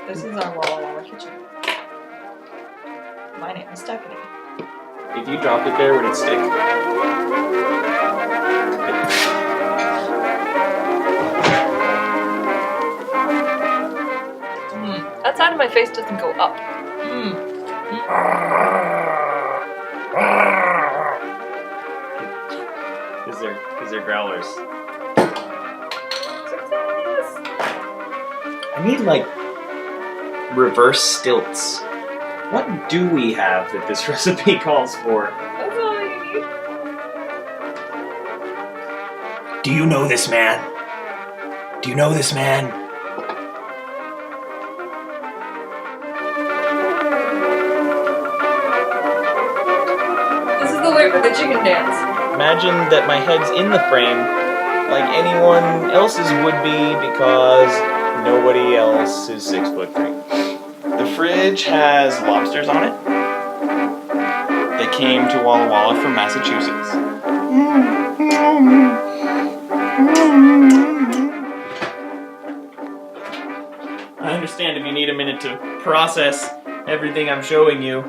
This is our Walla Walla kitchen. My name is Stephanie. If you dropped it there, would it stick? That side of my face doesn't go up. Is there growlers? Success! I need like reverse stilts. What do we have that this recipe calls for? That's all you need. Do you know this man? Do you know this man? This is the way for the chicken dance. Imagine that my head's in the frame like anyone else's would be because nobody else is 6'3". The fridge has lobsters on it. They came to Walla Walla from Massachusetts. I understand if you need a minute to process everything I'm showing you.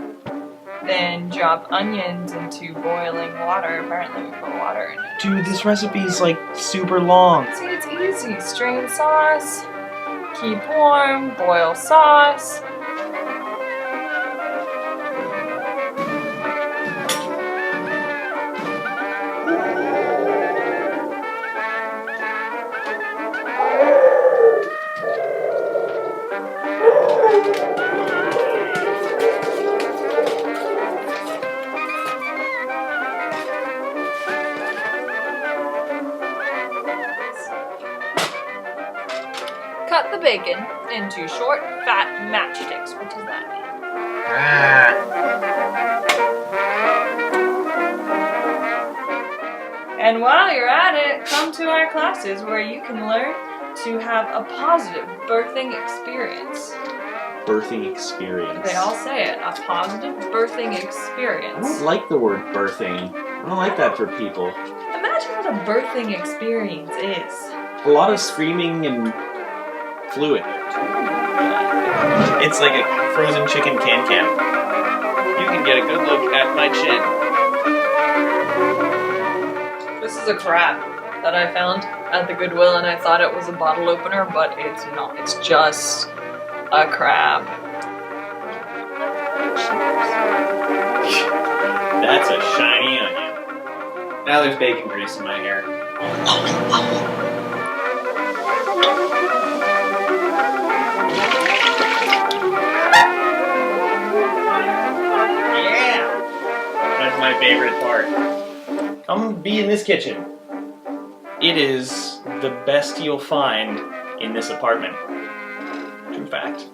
Then drop onions into boiling water. Apparently we put water in it. Dude, this recipe's like super long. See, it's easy. Strain sauce, keep warm, boil sauce. Cut the bacon into short, fat matchsticks. What does that mean? And while you're at it, come to our classes where you can learn to have a positive birthing experience. Birthing experience. They all say it, a positive birthing I experience. don't like the word birthing. I don't like that for people. Imagine what a birthing experience is. A lot of screaming and fluid. It's like a frozen chicken can. You can get a good look at my chin. This is a crab that I found at the Goodwill and I thought it was a bottle opener, but it's not. It's just a crab. That's a shiny onion. Now there's bacon grease in my hair. Yeah! That's my favorite part. Come be in this kitchen. It is the best you'll find in this apartment. True fact.